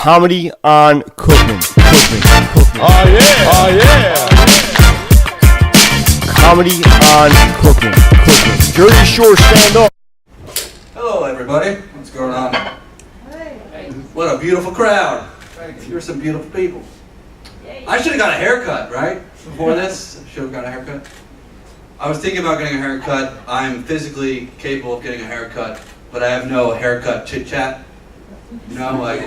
Comedy on Cookman. Cookman. Oh yeah! Oh yeah! Comedy on Cookman. Jersey Shore, stand up. Hello, everybody. What's going on? What a beautiful crowd. You're some beautiful people. I should have got a haircut, right? Before this, I should have got a haircut. I was thinking about getting a haircut. I'm physically capable of getting a haircut, but I have no haircut chit-chat. You know, like,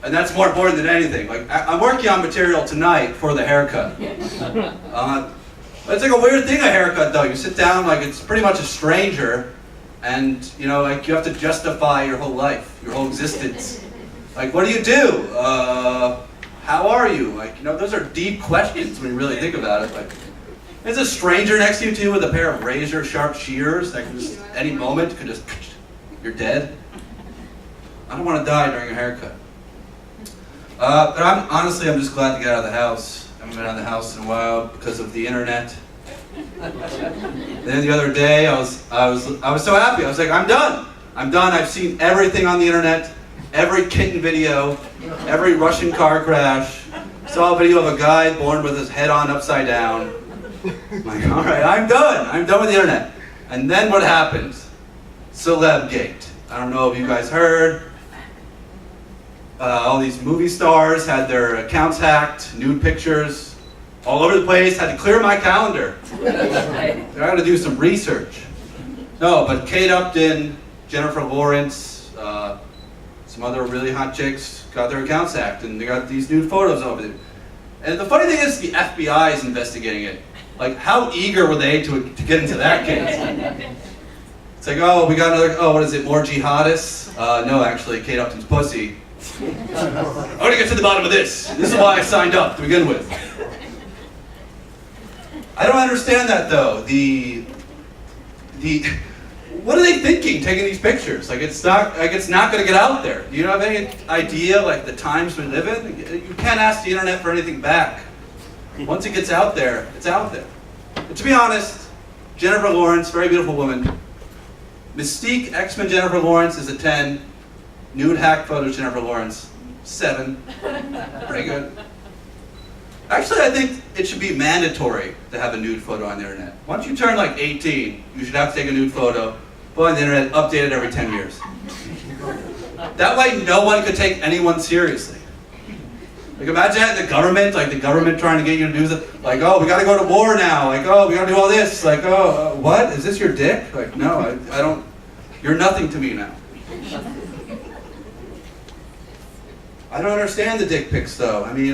and that's more important than anything. Like, I'm working on material tonight for the haircut. It's like a weird thing, a haircut, though. You sit down, like, it's pretty much a stranger, and, you know, like, you have to justify your whole life, your whole existence. Like, what do you do? How are you? Like, you know, those are deep questions when you really think about it. Like, there's a stranger next to you, too, with a pair of razor-sharp shears that can just, any moment, could just, you're dead. I don't want to die during a haircut. But I'm just glad to get out of the house. I haven't been out of the house in a while because of the internet. Then the other day, I was so happy. I was like, I'm done. I've seen everything on the internet, every kitten video, every Russian car crash. Saw a video of a guy born with his head on upside down. I'm like, all right, I'm done. I'm done with the internet. And then what happens? Celebgate. I don't know if you guys heard. All these movie stars had their accounts hacked, nude pictures, all over the place. Had to clear my calendar. I had to do some research. No, but Kate Upton, Jennifer Lawrence, some other really hot chicks got their accounts hacked, and they got these nude photos of it. And the funny thing is, the FBI is investigating it. Like, how eager were they to get into that case? It's like, oh, we got another, what is it, more jihadists? No, actually, Kate Upton's pussy. I want to get to the bottom of this. This is why I signed up to begin with. I don't understand that, though. What are they thinking, taking these pictures? Like, it's not going to get out there. Do you have any idea, like, the times we live in? You can't ask the internet for anything back. Once it gets out there, it's out there. But to be honest, Jennifer Lawrence, very beautiful woman. Mystique, X-Men Jennifer Lawrence is a 10. Nude hack photos Jennifer Lawrence, 7. Pretty good. Actually, I think it should be mandatory to have a nude photo on the internet. Once you turn like 18, you should have to take a nude photo, put it on the internet, update it every 10 years. That way no one could take anyone seriously. Like, imagine that in the government, like the government trying to get you to do something, like, oh, we gotta go to war now, like, oh, we gotta do all this, like, oh, what? Is this your dick? Like, no, I don't, you're nothing to me now. I don't understand the dick pics, though. I mean,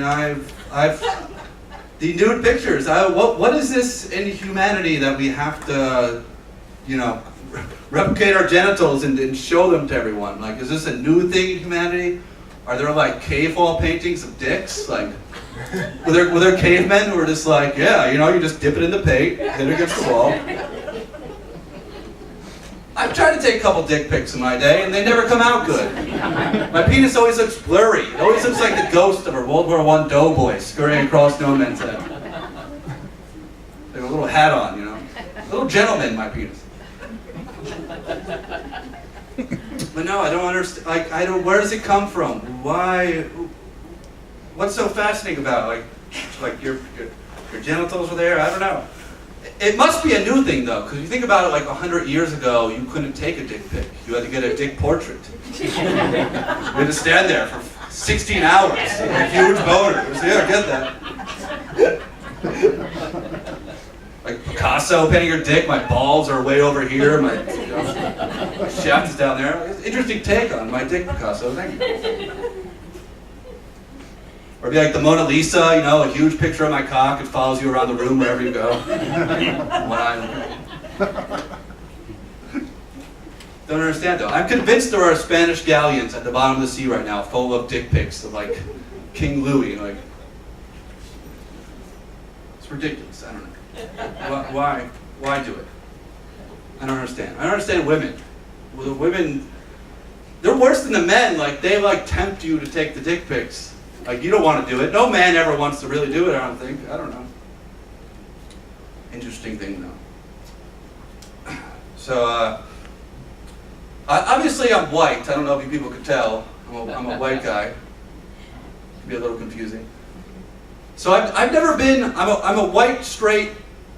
the nude pictures. What is this in humanity that we have to, you know, replicate our genitals and show them to everyone? Like, is this a new thing in humanity? Are there like cave wall paintings of dicks? Like, were there cavemen who were just like, yeah, you know, you just dip it in the paint, hit it against the wall. I've tried to take a couple dick pics in my day, and they never come out good. My penis always looks blurry. It always looks like the ghost of a World War I doughboy scurrying across no man's head. Like a little hat on, you know. A little gentleman, my penis. But no, I don't understand. Like, where does it come from? Why? What's so fascinating about it? Like your genitals are there? I don't know. It must be a new thing, though, because you think about it, like 100 years ago, you couldn't take a dick pic. You had to get a dick portrait. You had to stand there for 16 hours, a huge boner. Yeah, get that. Like Picasso painting your dick, my balls are way over here, my shaft is down there. It's an interesting take on my dick, Picasso, thank you. Or it'd be like the Mona Lisa, you know, a huge picture of my cock. It follows you around the room wherever you go. One eye. Don't understand, though. I'm convinced there are Spanish galleons at the bottom of the sea right now full of dick pics of, like, King Louis. Like, it's ridiculous. I don't know. Why do it? I don't understand. I don't understand women. Well, the women, they're worse than the men. Like, they, like, tempt you to take the dick pics. Like, you don't want to do it. No man ever wants to really do it, I don't think. I don't know. Interesting thing, though. So, obviously I'm white. I don't know if you people could tell. I'm a white guy. be a little confusing. So I've never been, I'm a white, straight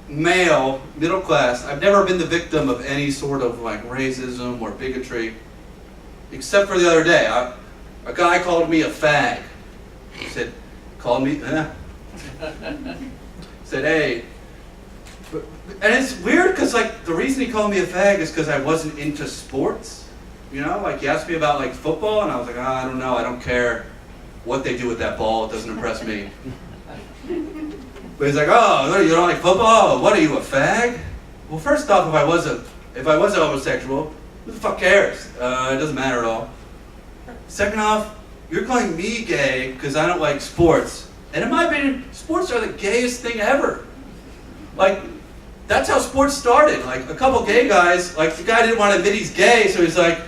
male, middle class. I've never been the victim of any sort of like racism or bigotry, except for the other day. A guy called me a fag. He said, said, hey. And it's weird because like the reason he called me a fag is because I wasn't into sports. You know, like he asked me about like football and I was like, I don't know, I don't care what they do with that ball, it doesn't impress me. But he's like, oh, you don't like football? What are you, a fag? Well, first off, if I was a homosexual, who the fuck cares? It doesn't matter at all. Second off, you're calling me gay because I don't like sports. And in my opinion, sports are the gayest thing ever. Like, that's how sports started. Like, a couple gay guys, like the guy didn't want to admit he's gay, so he's like,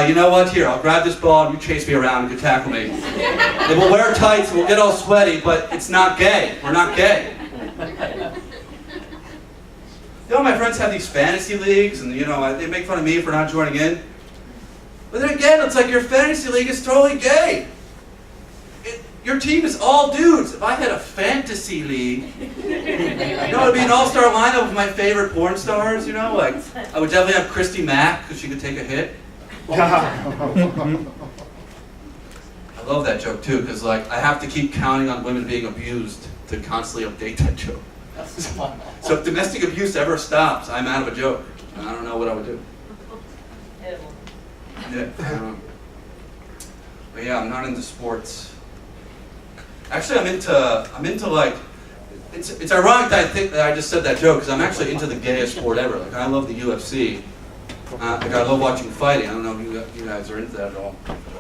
you know what, here, I'll grab this ball and you chase me around and you tackle me. And we'll wear tights and we'll get all sweaty, but it's not gay. We're not gay. You know, my friends have these fantasy leagues and, you know, they make fun of me for not joining in. But then again, it's like your fantasy league is totally gay. Your team is all dudes. If I had a fantasy league, you know, it'd be an all-star lineup of my favorite porn stars, you know? Like, I would definitely have Christy Mack, because she could take a hit. I love that joke, too, because, like, I have to keep counting on women being abused to constantly update that joke. So if domestic abuse ever stops, I'm out of a joke. I don't know what I would do. Yeah. But yeah, I'm not into sports. Actually, I'm into like, it's ironic that I think that I just said that joke because I'm actually into the gayest sport ever. Like, I love the UFC. Like, I love watching fighting. I don't know if you guys are into that at all.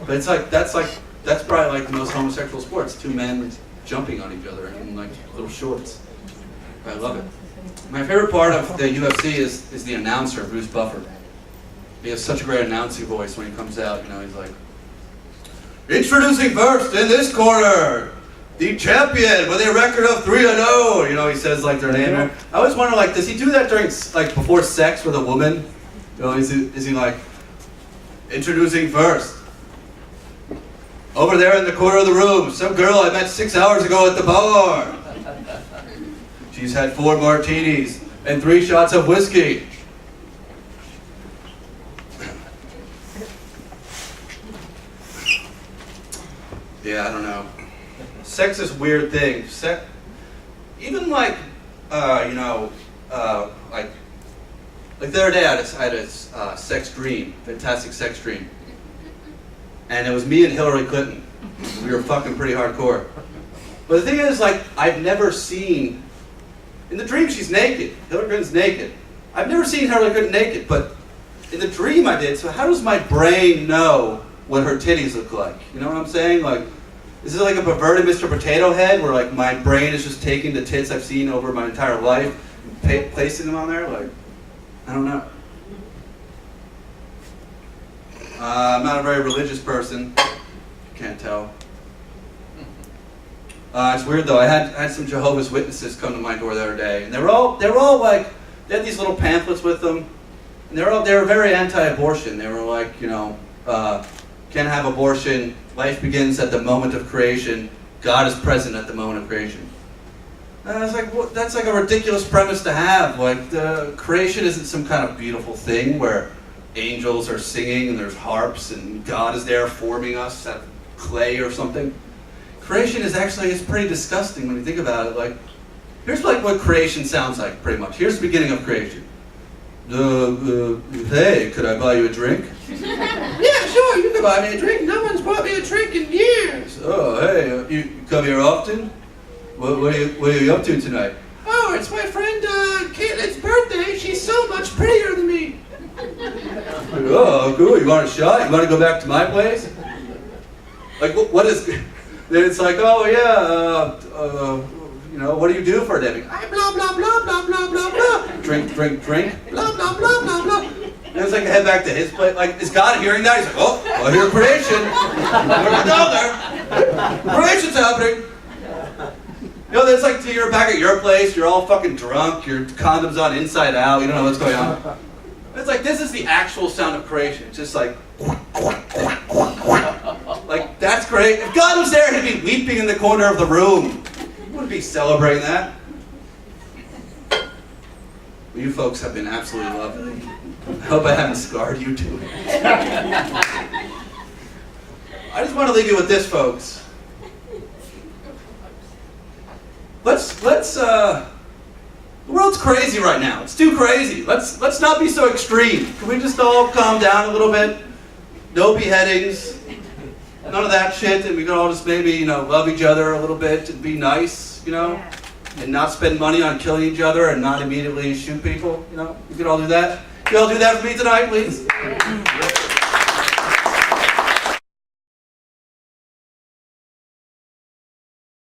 But it's like, that's probably like the most homosexual sports. Two men jumping on each other in like little shorts. I love it. My favorite part of the UFC is the announcer, Bruce Buffer. He has such a great announcing voice when he comes out. You know, he's like, introducing first in this corner, the champion with a record of 3-0. You know, he says like their name. I always wonder, like, does he do that during, like, before sex with a woman? You know, is he like, introducing first, over there in the corner of the room, some girl I met 6 hours ago at the bar. She's had 4 martinis and 3 shots of whiskey. Yeah, I don't know. Sex is a weird thing. Even like, you know, like the other day I had a sex dream, fantastic sex dream. And it was me and Hillary Clinton. We were fucking pretty hardcore. But the thing is, like, I've never seen, in the dream she's naked. Hillary Clinton's naked. I've never seen Hillary Clinton naked, but in the dream I did. So how does my brain know what her titties look like? You know what I'm saying? Like, is it like a perverted Mr. Potato Head where like my brain is just taking the tits I've seen over my entire life and placing them on there? Like, I don't know. I'm not a very religious person. Can't tell. It's weird though. I had some Jehovah's Witnesses come to my door the other day, and they were all like, they had these little pamphlets with them, and they were very anti-abortion. They were like, you know, can't have abortion. Life begins at the moment of creation. God is present at the moment of creation. And I was like, well, that's like a ridiculous premise to have. Like, the creation isn't some kind of beautiful thing where angels are singing and there's harps and God is there forming us out of clay or something. Creation is actually, it's pretty disgusting when you think about it. Like, here's like what creation sounds like, pretty much. Here's the beginning of creation. Hey, could I buy you a drink? Yeah, sure, you can buy me a drink. No one's bought me a drink in years. Oh, hey, you come here often? What are you up to tonight? Oh, it's my friend Caitlin's birthday. She's so much prettier than me. Oh, cool. You want a shot? You want to go back to my place? Like, what is... Then it's like, oh, yeah, you know, what do you do for a living? I blah, blah, blah, blah, blah, blah, blah. Drink, drink, drink. Blah, blah, blah, blah, blah. And it's like, head back to his place. Like, is God hearing that? He's like, oh, I hear creation. We're down there. Creation's happening. You know, it's like, you're back at your place, you're all fucking drunk, your condom's on inside out, you don't know what's going on. It's like, this is the actual sound of creation. It's just like that's great. If God was there, he'd be weeping in the corner of the room. He wouldn't be celebrating that. Well, you folks have been absolutely lovely. I hope I haven't scarred you too. I just want to leave you with this, folks. The world's crazy right now. It's too crazy. Let's not be so extreme. Can we just all calm down a little bit? No beheadings. None of that shit. And we can all just maybe, love each other a little bit and be nice, and not spend money on killing each other and not immediately shoot people, We could all do that. You all do that for me tonight, please?